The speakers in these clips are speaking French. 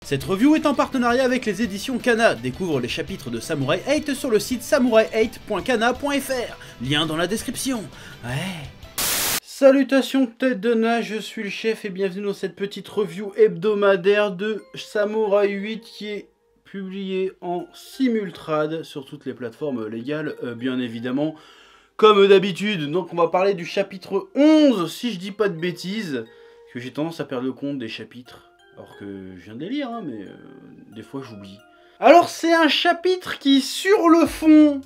Cette review est en partenariat avec les éditions Kana. Découvre les chapitres de Samurai 8 sur le site samurai8.kana.fr. Lien dans la description. Ouais. Salutations tête de nage, je suis le chef et bienvenue dans cette petite review hebdomadaire de Samurai 8 qui est publiée en simultrade sur toutes les plateformes légales, bien évidemment. Comme d'habitude, donc on va parler du chapitre 11, si je dis pas de bêtises, parce que j'ai tendance à perdre le compte des chapitres. Alors que je viens de les lire, hein, mais des fois j'oublie. Alors c'est un chapitre qui, sur le fond,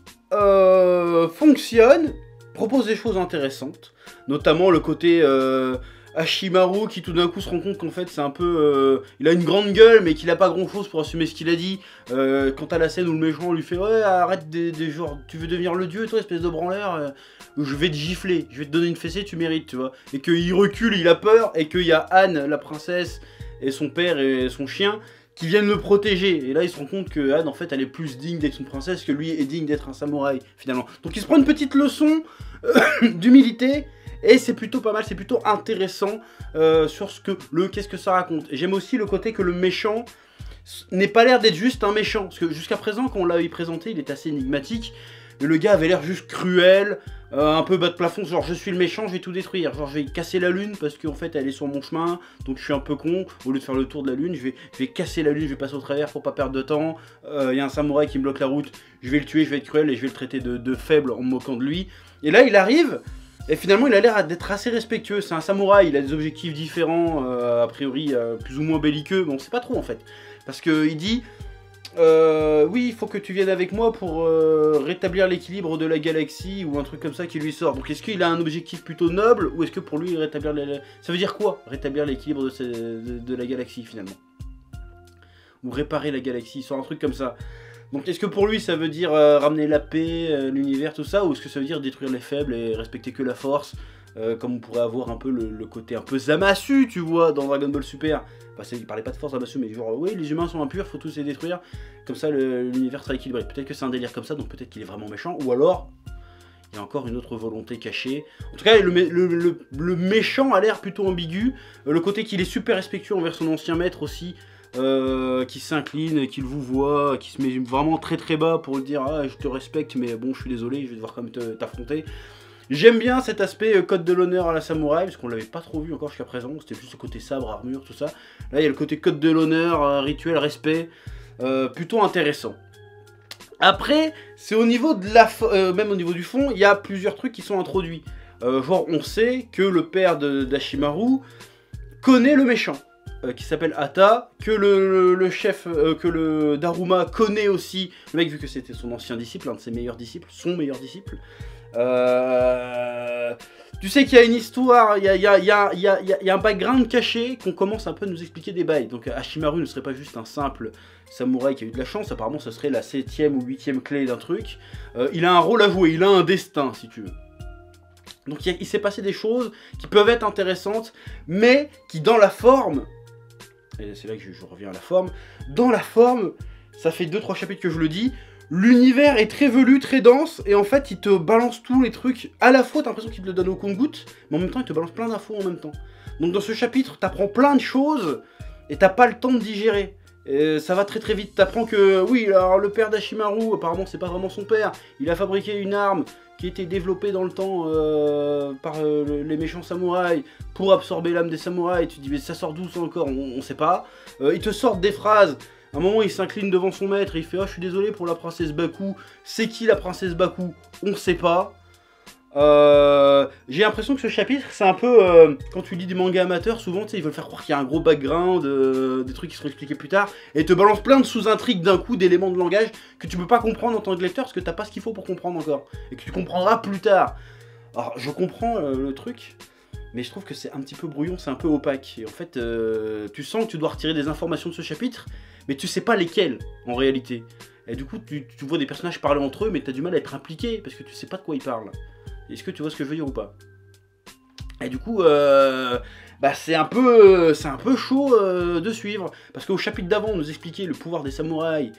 fonctionne, propose des choses intéressantes. Notamment le côté Hashimaru qui tout d'un coup se rend compte qu'en fait c'est un peu... il a une grande gueule mais qu'il a pas grand chose pour assumer ce qu'il a dit. Quant à la scène où le méchant lui fait « Ouais, arrête des genre, tu veux devenir le dieu toi, espèce de branleur je vais te gifler, je vais te donner une fessée, tu mérites, tu vois. » Et qu'il recule, il a peur, et qu'il y a Anne, la princesse, et son père et son chien qui viennent le protéger. Et là il se rend compte que Anne en fait elle est plus digne d'être une princesse que lui est digne d'être un samouraï finalement. Donc il se prend une petite leçon d'humilité. Et c'est plutôt pas mal, c'est plutôt intéressant sur ce que qu'est-ce que ça raconte. Et j'aime aussi le côté que le méchant n'ait pas l'air d'être juste un méchant. Parce que jusqu'à présent, quand on l'avait présenté, il est assez énigmatique. Mais le gars avait l'air juste cruel, un peu bas de plafond, genre je suis le méchant, je vais tout détruire. Genre je vais casser la lune parce qu'en fait elle est sur mon chemin, donc je suis un peu con. Au lieu de faire le tour de la lune, je vais casser la lune, je vais passer au travers pour pas perdre de temps. Il y a un samouraï qui me bloque la route, je vais le tuer, je vais être cruel et je vais le traiter de faible en me moquant de lui. Et là il arrive... Et finalement, il a l'air d'être assez respectueux. C'est un samouraï, il a des objectifs différents, a priori plus ou moins belliqueux, mais on sait pas trop en fait. Parce qu'il dit, oui, il faut que tu viennes avec moi pour rétablir l'équilibre de la galaxie, ou un truc comme ça qui lui sort. Donc est-ce qu'il a un objectif plutôt noble, ou est-ce que pour lui, rétablir ça veut dire quoi, rétablir l'équilibre de la galaxie finalement? Ou réparer la galaxie, soit un truc comme ça. Donc est-ce que pour lui ça veut dire ramener la paix, l'univers, tout ça, ou est-ce que ça veut dire détruire les faibles et respecter que la force, comme on pourrait avoir un peu le côté un peu Zamasu, tu vois, dans Dragon Ball Super. Enfin, il parlait pas de force Zamasu, mais genre, oui, les humains sont impurs, faut tous les détruire, comme ça l'univers sera équilibré. Peut-être que c'est un délire comme ça, donc peut-être qu'il est vraiment méchant, ou alors, il y a encore une autre volonté cachée. En tout cas, le méchant a l'air plutôt ambigu, le côté qu'il est super respectueux envers son ancien maître aussi, qui s'incline, qui le vous voit, qui se met vraiment très très bas pour le dire ah je te respecte mais bon je suis désolé, je vais devoir quand même t'affronter. J'aime bien cet aspect code de l'honneur à la samouraï parce qu'on l'avait pas trop vu encore jusqu'à présent, c'était juste le côté sabre, armure, tout ça. Là il y a le côté code de l'honneur, rituel, respect, plutôt intéressant. Après c'est au niveau de la même au niveau du fond, il y a plusieurs trucs qui sont introduits. Genre on sait que le père d'Hashimaru connaît le méchant. Qui s'appelle Hata, que le chef, que le Daruma connaît aussi, le mec vu que c'était son ancien disciple, un de ses meilleurs disciples, son meilleur disciple. Tu sais qu'il y a une histoire, il y a un background caché qu'on commence un peu à nous expliquer des bails. Donc Hashimaru ne serait pas juste un simple samouraï qui a eu de la chance, apparemment ce serait la 7ème ou 8ème clé d'un truc. Il a un rôle à jouer, il a un destin si tu veux. Donc il s'est passé des choses qui peuvent être intéressantes, mais qui dans la forme... Et c'est là que je reviens à la forme. Dans la forme, ça fait 2-3 chapitres que je le dis, l'univers est très velu, très dense, et en fait, il te balance tous les trucs. À la fois, t'as l'impression qu'il te le donne au compte-gouttes, mais en même temps, il te balance plein d'infos en même temps. Donc dans ce chapitre, t'apprends plein de choses, et t'as pas le temps de digérer. Et ça va très très vite, t'apprends que, oui, alors le père d'Hashimaru, apparemment c'est pas vraiment son père, il a fabriqué une arme qui a été développée dans le temps par les méchants samouraïs pour absorber l'âme des samouraïs. Tu te dis mais ça sort d'où ça encore, on sait pas. Ils te sortent des phrases, à un moment il s'incline devant son maître et il fait oh je suis désolé pour la princesse Baku, c'est qui la princesse Baku, on sait pas. J'ai l'impression que ce chapitre c'est un peu quand tu lis des mangas amateurs souvent tu sais ils veulent faire croire qu'il y a un gros background, des trucs qui seront expliqués plus tard et te balancent plein de sous-intrigues d'un coup, d'éléments de langage que tu peux pas comprendre en tant que lecteur parce que t'as pas ce qu'il faut pour comprendre encore et que tu comprendras plus tard. Alors je comprends le truc mais je trouve que c'est un petit peu brouillon, c'est un peu opaque et en fait tu sens que tu dois retirer des informations de ce chapitre mais tu sais pas lesquelles en réalité et du coup tu vois des personnages parler entre eux mais t'as du mal à être impliqué parce que tu sais pas de quoi ils parlent. Est-ce que tu vois ce que je veux dire ou pas? Et du coup, bah c'est un peu chaud de suivre. Parce qu'au chapitre d'avant, on nous expliquait le pouvoir des samouraïs.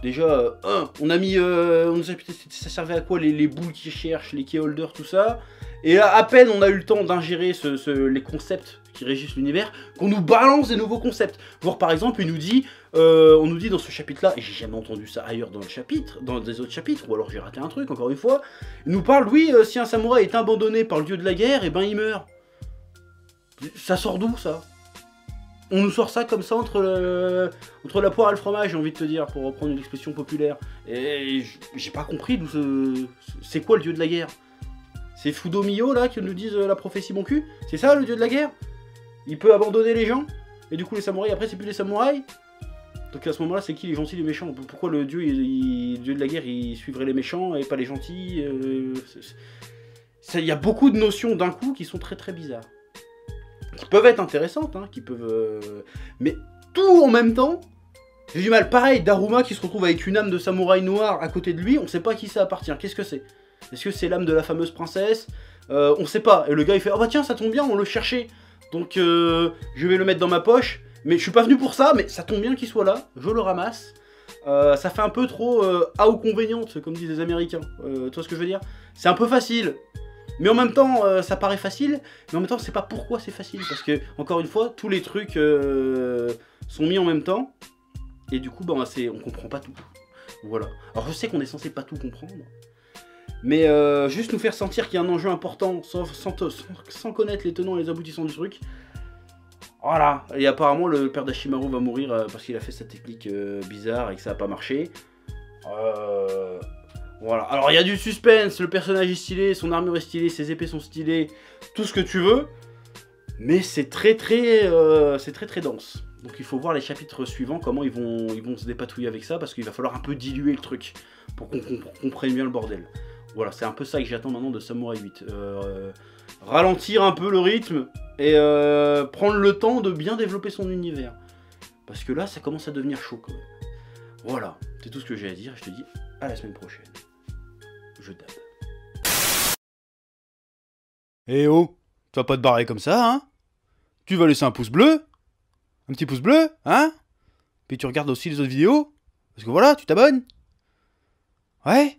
déjà, on a mis, on nous a putain, ça servait à quoi les boules qui cherchent, les keyholders, tout ça. Et à peine on a eu le temps d'ingérer les concepts qui régissent l'univers, qu'on nous balance des nouveaux concepts. Voir par exemple, on nous dit dans ce chapitre-là, et j'ai jamais entendu ça ailleurs dans le chapitre, dans des autres chapitres, ou alors j'ai raté un truc, encore une fois, il nous parle, oui, si un samouraï est abandonné par le dieu de la guerre, et ben il meurt. Ça sort d'où ça? On nous sort ça comme ça entre la poire et le fromage, j'ai envie de te dire, pour reprendre une expression populaire. Et j'ai pas compris d'où c'est quoi le dieu de la guerre? C'est Fudo-Mio là qui nous disent la prophétie bon cul? C'est ça le dieu de la guerre? Il peut abandonner les gens? Et du coup les samouraïs après c'est plus les samouraïs? Donc à ce moment là c'est qui les gentils les méchants? Pourquoi le dieu, le dieu de la guerre il suivrait les méchants et pas les gentils? Il y a beaucoup de notions d'un coup qui sont très très bizarres. Qui peuvent être intéressantes, hein, qui peuvent... Mais tout en même temps, j'ai du mal. Pareil, Daruma qui se retrouve avec une âme de samouraï noir à côté de lui, on sait pas à qui ça appartient. Qu'est-ce que c'est? Est-ce que c'est l'âme de la fameuse princesse? On sait pas. Et le gars il fait, oh bah tiens, ça tombe bien, on le cherchait. Donc je vais le mettre dans ma poche. Mais je suis pas venu pour ça, mais ça tombe bien qu'il soit là. Je le ramasse. Ça fait un peu trop à ou conveniente, comme disent les Américains. Tu vois ce que je veux dire? C'est un peu facile. Mais en même temps, ça paraît facile, mais en même temps, c'est pas pourquoi c'est facile. Parce que, encore une fois, tous les trucs sont mis en même temps. Et du coup, bah, on comprend pas tout. Voilà. Alors, je sais qu'on est censé pas tout comprendre. Mais juste nous faire sentir qu'il y a un enjeu important sans connaître les tenants et les aboutissants du truc. Voilà. Et apparemment, le père d'Ashimaru va mourir parce qu'il a fait sa technique bizarre et que ça a pas marché. Voilà, alors il y a du suspense, le personnage est stylé, son armure est stylée, ses épées sont stylées, tout ce que tu veux, mais c'est très très dense. Donc il faut voir les chapitres suivants, comment ils vont se dépatouiller avec ça, parce qu'il va falloir un peu diluer le truc, pour qu'on comprenne bien le bordel. Voilà, c'est un peu ça que j'attends maintenant de Samurai 8. Ralentir un peu le rythme, et prendre le temps de bien développer son univers. Parce que là, ça commence à devenir chaud quand même. Voilà, c'est tout ce que j'ai à dire, je te dis à la semaine prochaine. Je dab. Eh oh, tu vas pas te barrer comme ça, hein? Tu vas laisser un pouce bleu? Un petit pouce bleu, hein? Puis tu regardes aussi les autres vidéos? Parce que voilà, tu t'abonnes? Ouais?